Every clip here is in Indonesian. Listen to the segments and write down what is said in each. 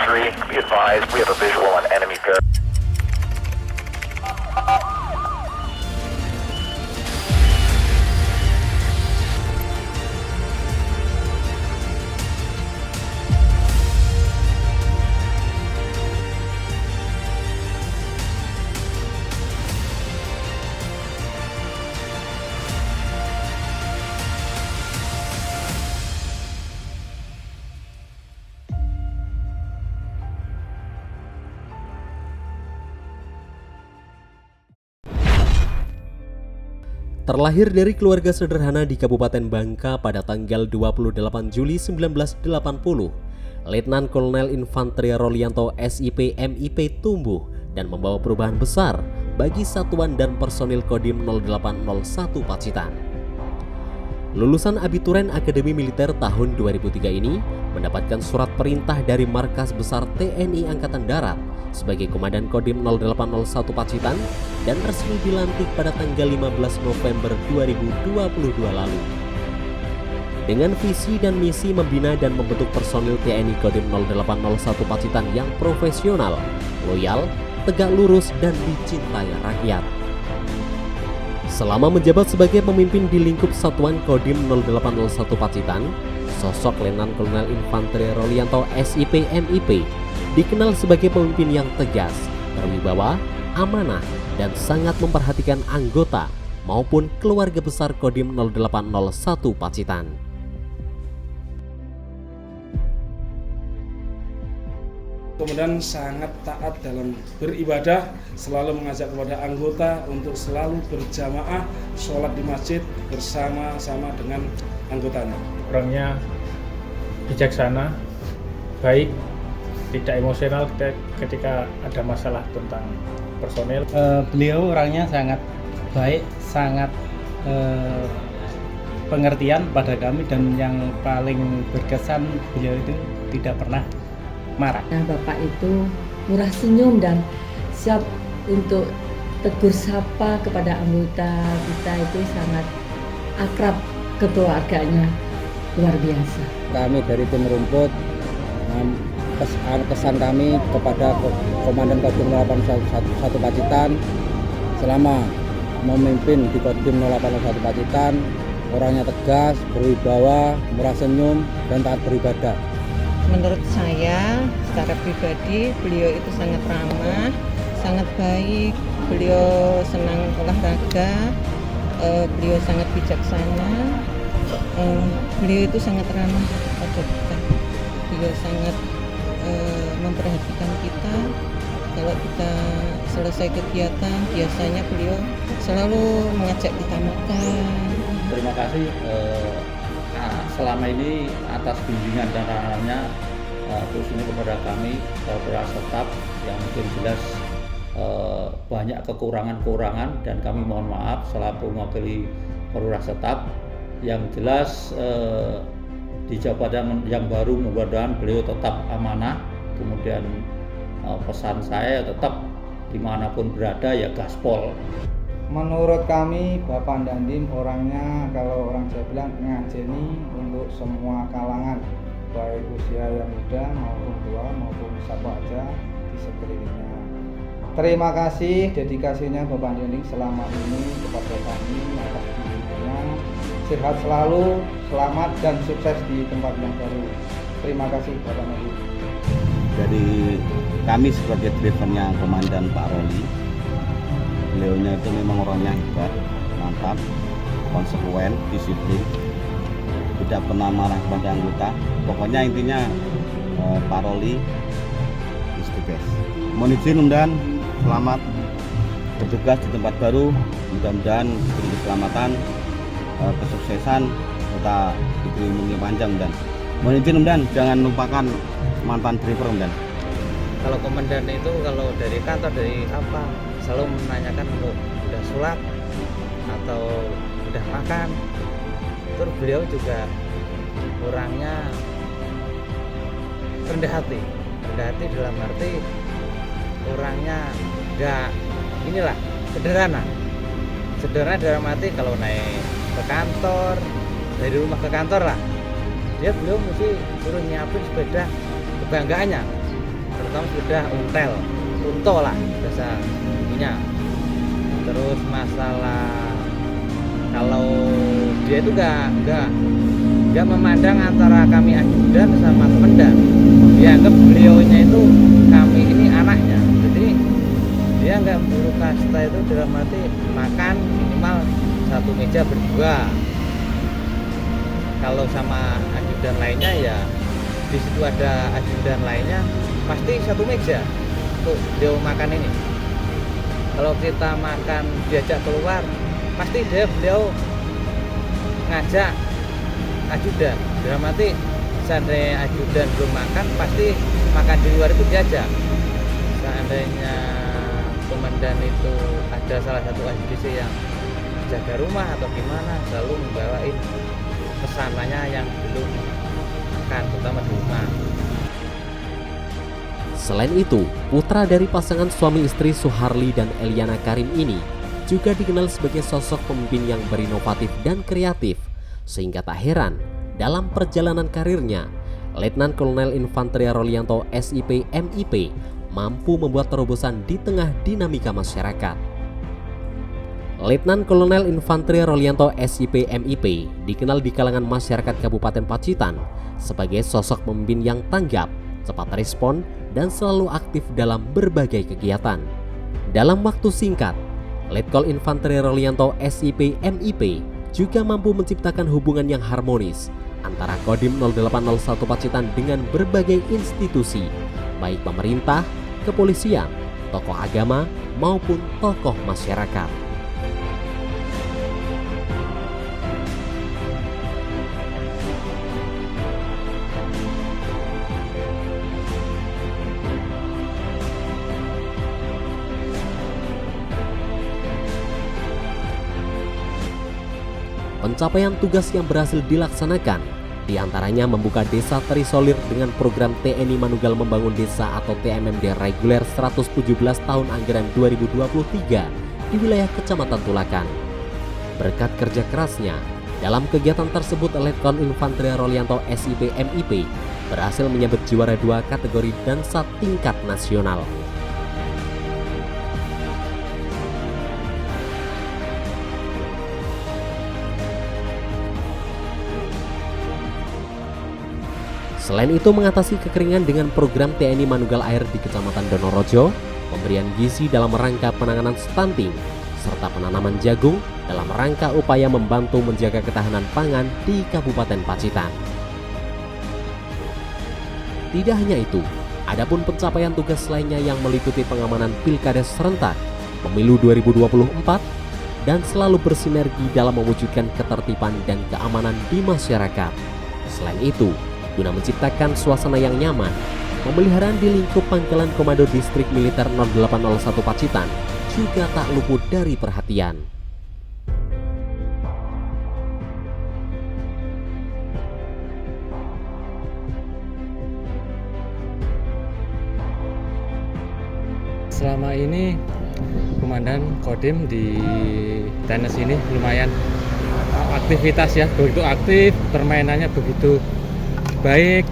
3, be advised, we have a visual on enemy pair. Terlahir dari keluarga sederhana di Kabupaten Bangka pada tanggal 28 Juli 1980, Letnan Kolonel Infanteri Rolianto SIP MIP tumbuh dan membawa perubahan besar bagi satuan dan personil Kodim 0801 Pacitan. Lulusan Abituren Akademi Militer tahun 2003 ini mendapatkan surat perintah dari Markas Besar TNI Angkatan Darat sebagai Komandan Kodim 0801 Pacitan dan resmi dilantik pada tanggal 15 November 2022 lalu. Dengan visi dan misi membina dan membentuk personil TNI Kodim 0801 Pacitan yang profesional, loyal, tegak lurus, dan dicintai rakyat. Selama menjabat sebagai pemimpin di lingkup Satuan Kodim 0801 Pacitan, sosok Letnan Kolonel Infanteri Rolianto SIP MIP dikenal sebagai pemimpin yang tegas, berwibawa, amanah, dan sangat memperhatikan anggota maupun keluarga besar Kodim 0801 Pacitan. Kemudian sangat taat dalam beribadah, selalu mengajak kepada anggota untuk selalu berjamaah sholat di masjid bersama-sama dengan anggotanya. Orangnya bijaksana, baik, tidak emosional ketika ada masalah tentang personel. Beliau orangnya sangat baik, sangat pengertian pada kami, dan yang paling berkesan beliau itu tidak pernah marah. Nah, Bapak itu murah senyum dan siap untuk tegur sapa kepada anggota kita, itu sangat akrab, kekeluarganya luar biasa. Kami dari tim rumput, kesan kami kepada Komandan Kodim 0801 Pacitan selama memimpin di Kodim 0801 Pacitan, orangnya tegas, berwibawa, murah senyum, dan taat beribadah. Menurut saya secara pribadi beliau itu sangat ramah, sangat baik, beliau senang olahraga, beliau sangat bijaksana, beliau itu sangat ramah pada kita, beliau sangat memperhatikan kita. Kalau kita selesai kegiatan, biasanya beliau selalu mengajak kita makan. Terima kasih selama ini atas bimbingan dan arahannya, khususnya kepada kami para staf yang mungkin jelas banyak kekurangan-kekurangan, dan kami mohon maaf selaku mewakili para staf. Yang jelas di jabatan yang baru, mudah-mudahan beliau tetap amanah. Kemudian pesan saya tetap dimanapun berada ya gaspol. Menurut kami Bapak Dandim orangnya, kalau orang Jawa bilang, ngajeni untuk semua kalangan, baik usia yang muda maupun tua maupun siapa aja di sekelilingnya. Terima kasih dedikasinya Bapak Dandim selama ini kepada kami atas bimbingannya. Sehat selalu, selamat dan sukses di tempat yang baru. Terima kasih Bapak Dandim. Dari kami sebagai drivernya Komandan Pak Roli, beliaunya itu memang orangnya hebat, mantap, konsekuen, disiplin, tidak pernah marah kepada anggota. Pokoknya intinya Pak Roli is the best. Mohon izin dan selamat bertugas di tempat baru. Mudah-mudahan diberi keselamatan, kesuksesan, serta diberi umur panjang. Dan mohon izin dan jangan lupakan mantan driver dan. Kalau komandan itu kalau dari kantor dari apa selalu menanyakan untuk udah sholat atau udah makan. Terus beliau juga orangnya rendah hati dalam arti orangnya enggak inilah sederhana dalam arti kalau naik ke kantor, dari rumah ke kantor lah, beliau mesti suruh nyiapin sepeda kebanggaannya. pertama sudah unto lah bahasa ininya. Terus masalah kalau dia itu nggak memandang antara kami ajudan sama komandan. Dia anggap beliaunya itu kami ini anaknya. Jadi dia nggak buru kasta itu dalam arti makan minimal satu meja berdua. Kalau sama ajudan lainnya ya di situ ada ajudan lainnya pasti satu meja untuk dia makan ini. Kalau kita makan diajak keluar pasti beliau ngajak ajudan. Dalam arti seandainya ajudan belum makan pasti makan di luar itu diajak. Seandainya komandan itu ada salah satu AJDC yang jaga rumah atau gimana, selalu membawain pesanannya yang belum makan, terutama di rumah. Selain itu, putra dari pasangan suami istri Suharli dan Eliana Karim ini juga dikenal sebagai sosok pemimpin yang berinovatif dan kreatif, sehingga tak heran dalam perjalanan karirnya, Letnan Kolonel Infanteri Rolianto SIP MIP mampu membuat terobosan di tengah dinamika masyarakat. Letnan Kolonel Infanteri Rolianto SIP MIP dikenal di kalangan masyarakat Kabupaten Pacitan sebagai sosok pemimpin yang tanggap, cepat respon, dan selalu aktif dalam berbagai kegiatan. Dalam waktu singkat, Letkol Infanteri Rolianto SIP MIP juga mampu menciptakan hubungan yang harmonis antara Kodim 0801 Pacitan dengan berbagai institusi, baik pemerintah, kepolisian, tokoh agama, maupun tokoh masyarakat. Pencapaian tugas yang berhasil dilaksanakan diantaranya membuka desa terisolir dengan program TNI Manugal Membangun Desa atau TMMD reguler 117 tahun anggaran 2023 di wilayah Kecamatan Tulakan. Berkat kerja kerasnya, dalam kegiatan tersebut Letkol Infanteri Rolianto SIP MIP berhasil menyabet juara 2 kategori Dansa tingkat nasional. Selain itu mengatasi kekeringan dengan program TNI Manugal Air di Kecamatan Donorojo, pemberian gizi dalam rangka penanganan stunting, serta penanaman jagung dalam rangka upaya membantu menjaga ketahanan pangan di Kabupaten Pacitan. Tidak hanya itu, adapun pencapaian tugas lainnya yang meliputi pengamanan Pilkades serentak, Pemilu 2024, dan selalu bersinergi dalam mewujudkan ketertiban dan keamanan di masyarakat. Selain itu, guna menciptakan suasana yang nyaman, pemeliharaan di lingkup Pangkalan Komando Distrik Militer 0801 Pacitan juga tak luput dari perhatian. Selama ini Komandan Kodim di tenis ini lumayan aktivitas ya, begitu aktif, permainannya begitu baik,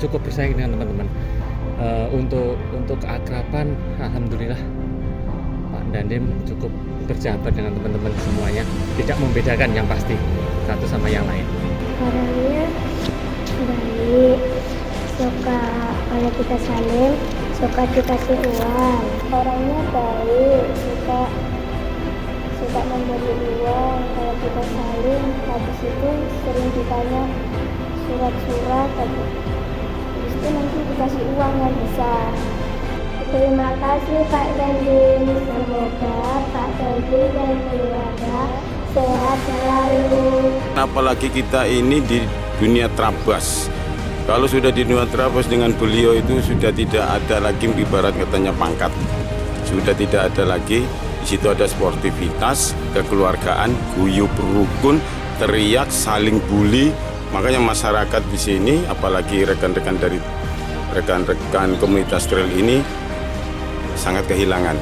cukup bersaing dengan teman-teman. Untuk keakraban, alhamdulillah Pak Dandim cukup bersahabat dengan teman-teman semuanya, tidak membedakan yang pasti satu sama yang lain. Orangnya baik, suka kalau kita saling, suka dikasih uang. Orangnya baik, suka memberi uang kalau kita saling. Habis itu sering ditanya surat-surat, habis itu nanti dikasih uang yang bisa. Terima kasih Pak Dandim, semoga Pak Dandim dan keluarga sehat selalu. Apalagi kita ini di dunia Trabas. Kalau sudah di dunia Trabas dengan beliau itu sudah tidak ada lagi ibarat katanya pangkat. Sudah tidak ada lagi. Di situ ada sportivitas, kekeluargaan, guyup rukun, teriak, saling bully. Makanya masyarakat di sini, apalagi rekan-rekan dari rekan-rekan komunitas trail ini sangat kehilangan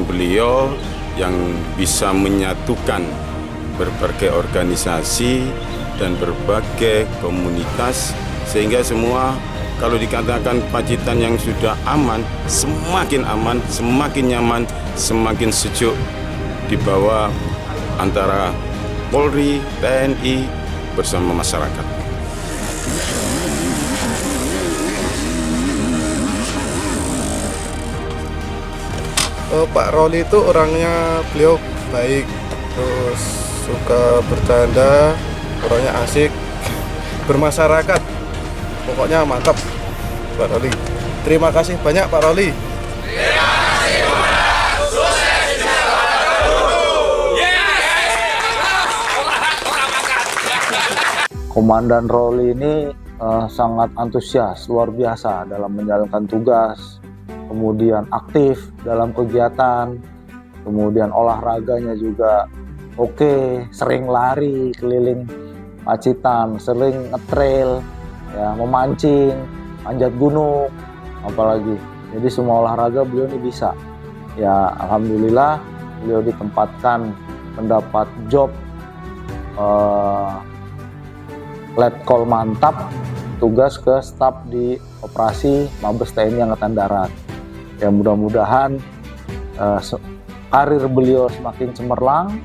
beliau yang bisa menyatukan berbagai organisasi dan berbagai komunitas sehingga semua Kalau dikatakan Pacitan yang sudah aman, semakin nyaman, semakin sejuk di bawah antara Polri, TNI bersama masyarakat. Pak Roli itu orangnya beliau baik, terus suka bercanda, orangnya asik, bermasyarakat, pokoknya mantap Pak Roli. Terima kasih banyak Pak Roli. Komandan Roli ini sangat antusias, luar biasa dalam menjalankan tugas, kemudian aktif dalam kegiatan, kemudian olahraganya juga oke, sering lari keliling Pacitan, sering ngetrail, ya, memancing, manjat gunung, apalagi. Jadi semua olahraga beliau ini bisa. Ya, alhamdulillah beliau ditempatkan mendapat job letkol mantap, tugas ke staf di operasi Mabes TNI Angkatan Darat. Ya, mudah-mudahan karir beliau semakin cemerlang,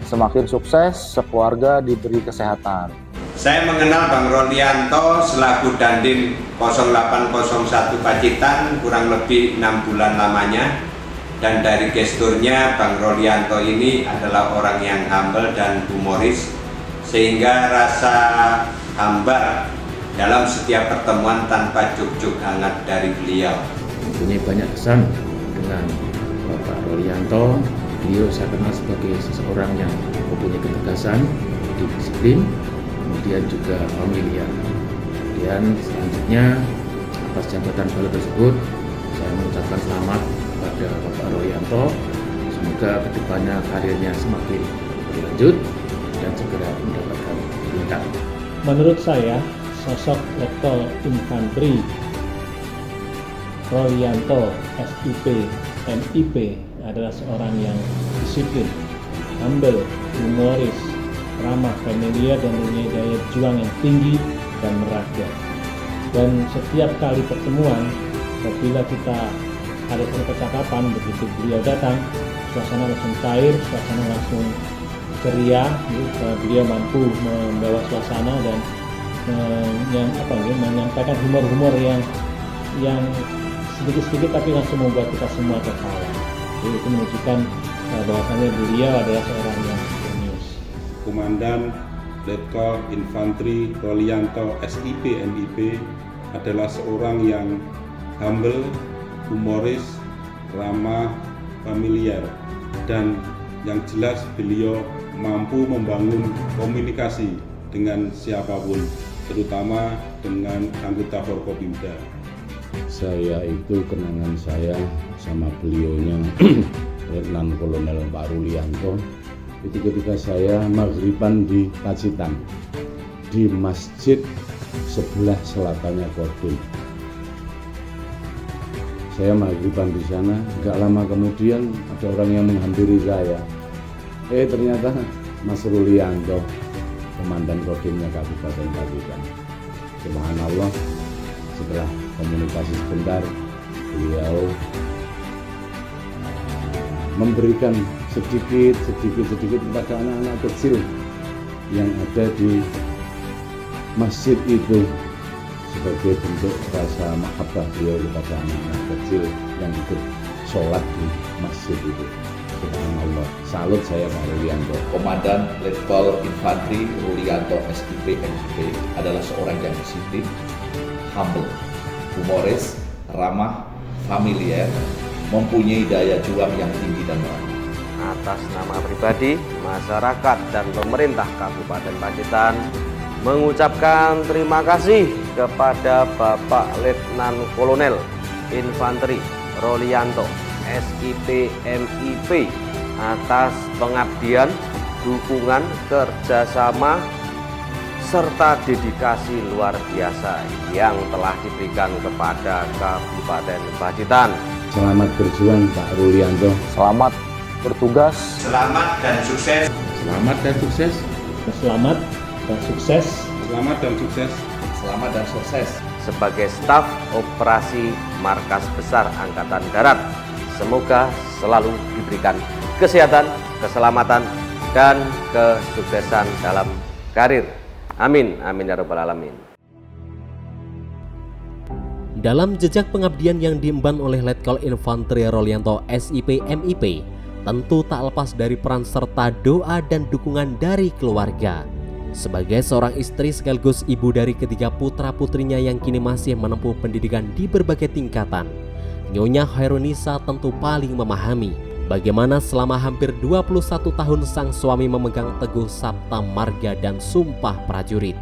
semakin sukses, sekeluarga diberi kesehatan. Saya mengenal Bang Rolianto selaku Dandim 0801 Pacitan kurang lebih 6 bulan lamanya, dan dari gesturnya Bang Rolianto ini adalah orang yang humble dan humoris, sehingga rasa hambar dalam setiap pertemuan tanpa juk-juk hangat dari beliau. Mempunyai banyak kesan dengan Bapak Rolianto. Beliau saya kenal sebagai seseorang yang mempunyai ketegasan, disiplin, kemudian juga familiar. Dan selanjutnya atas jabatan baru tersebut saya mengucapkan selamat kepada Bapak Rolianto. Semoga kedepannya karirnya semakin berlanjut dan segera mendapatkan tingkat. Menurut saya, sosok Letkol Infantri Rolianto SIP MIP adalah seorang yang disiplin, humble, humoris, ramah, familiar, dan mempunyai daya juang yang tinggi dan merakyat. Dan setiap kali pertemuan, apabila kita ada percakapan, begitu beliau datang, suasana langsung cair, suasana langsung ceria. Beliau mampu membawa suasana dan menyampaikan humor-humor yang sedikit-sedikit tapi langsung membuat kita semua tertawa. Jadi itu menunjukkan bahwasannya beliau adalah seorang yang jenius. Komandan Letkol Infantri Rolianto SIP MIP adalah seorang yang humble, humoris, ramah, familiar, dan yang jelas beliau mampu membangun komunikasi dengan siapapun, terutama dengan anggota Forkopimda. Saya itu kenangan saya sama beliaunya Letnan Kolonel Pak Rolianto itu ketika saya maghriban di Pacitan di masjid sebelah selatannya Kodim. Saya maghriban di sana, nggak lama kemudian ada orang yang menghampiri saya. Ternyata Mas Rolianto, Komandan Kodimnya Kabupaten Pacitan. Subhanallah, setelah komunikasi sebentar, beliau memberikan sedikit kepada anak-anak kecil yang ada di masjid itu sebagai bentuk rasa mahabbah beliau kepada anak-anak kecil yang ikut sholat di masjid itu. Subhanallah, salut saya Pak Rolianto. Komandan Letkol Infantri Rolianto SIP MIP adalah seorang yang disiplin, humble, humoris, ramah, familiar, mempunyai daya juang yang tinggi dan merakyat. Atas nama pribadi, masyarakat, dan pemerintah Kabupaten Pacitan mengucapkan terima kasih kepada Bapak Letnan Kolonel Infantri Rolianto SIP MIP atas pengabdian, dukungan, kerjasama, serta dedikasi luar biasa yang telah diberikan kepada Kabupaten Pacitan. Selamat berjuang Pak Rolianto. Selamat bertugas. Selamat dan sukses. Selamat dan sukses. Selamat dan sukses. Selamat dan sukses. Selamat dan sukses. sebagai staf operasi Markas Besar Angkatan Darat. Semoga selalu diberikan kesehatan, keselamatan, dan kesuksesan dalam karir. Amin, amin ya rabbal alamin. Dalam jejak pengabdian yang diemban oleh Letkol Infantri Rolianto SIP MIP, tentu tak lepas dari peran serta doa dan dukungan dari keluarga. Sebagai seorang istri sekaligus ibu dari ketiga putra-putrinya yang kini masih menempuh pendidikan di berbagai tingkatan, Nyonya Khairunisa tentu paling memahami bagaimana selama hampir 21 tahun sang suami memegang teguh Sabta Marga dan Sumpah Prajurit.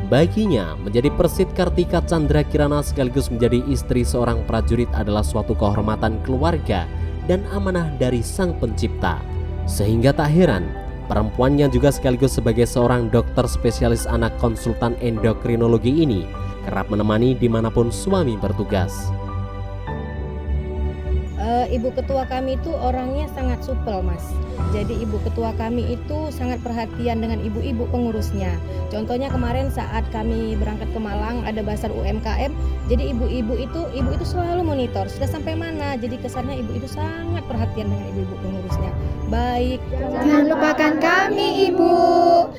Baginya, menjadi Persit Kartika Chandra Kirana sekaligus menjadi istri seorang prajurit adalah suatu kehormatan keluarga dan amanah dari Sang Pencipta. Sehingga tak heran, perempuannya juga sekaligus sebagai seorang dokter spesialis anak konsultan endokrinologi ini kerap menemani dimanapun suami bertugas. Ibu ketua kami itu orangnya sangat supel, Mas. Jadi ibu ketua kami itu sangat perhatian dengan ibu-ibu pengurusnya. Contohnya kemarin saat kami berangkat ke Malang ada basar UMKM, jadi ibu itu selalu monitor sudah sampai mana. Jadi kesannya ibu itu sangat perhatian dengan ibu-ibu pengurusnya. Baik. Jangan lupakan kami, Ibu.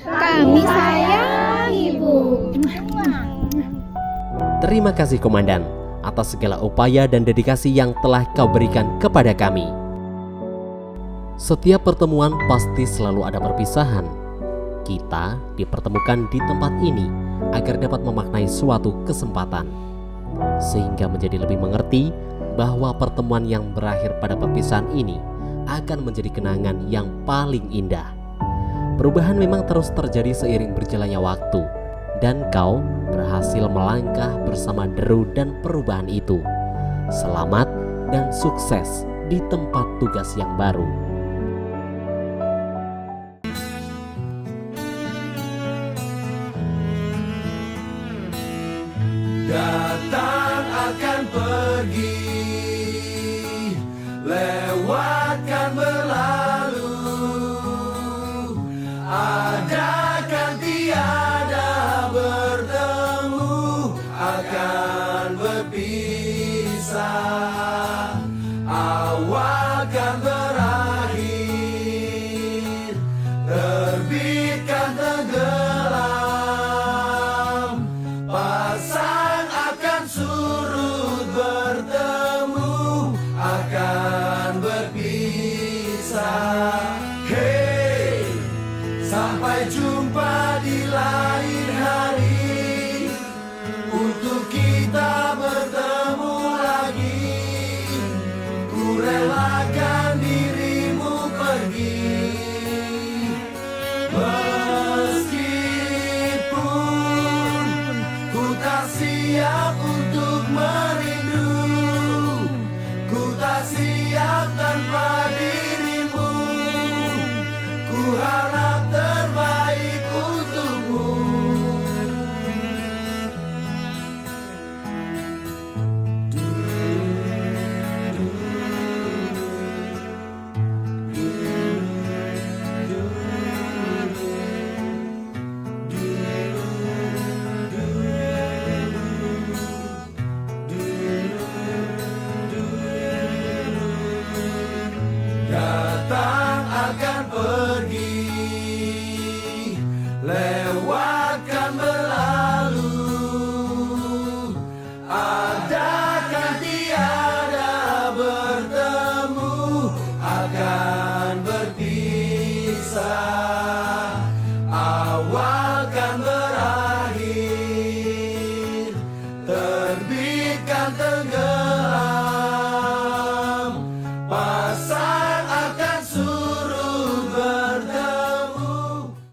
Kami sayang Ibu. Terima kasih Komandan atas segala upaya dan dedikasi yang telah kau berikan kepada kami. Setiap pertemuan pasti selalu ada perpisahan. Kita dipertemukan di tempat ini agar dapat memaknai suatu kesempatan, sehingga menjadi lebih mengerti bahwa pertemuan yang berakhir pada perpisahan ini akan menjadi kenangan yang paling indah. Perubahan memang terus terjadi seiring berjalannya waktu, dan kau berhasil melangkah bersama deru dan perubahan itu. Selamat dan sukses di tempat tugas yang baru. Datang akan pergi, lewatkan berlalu, ada kan tiada bertemu, akan berpisah.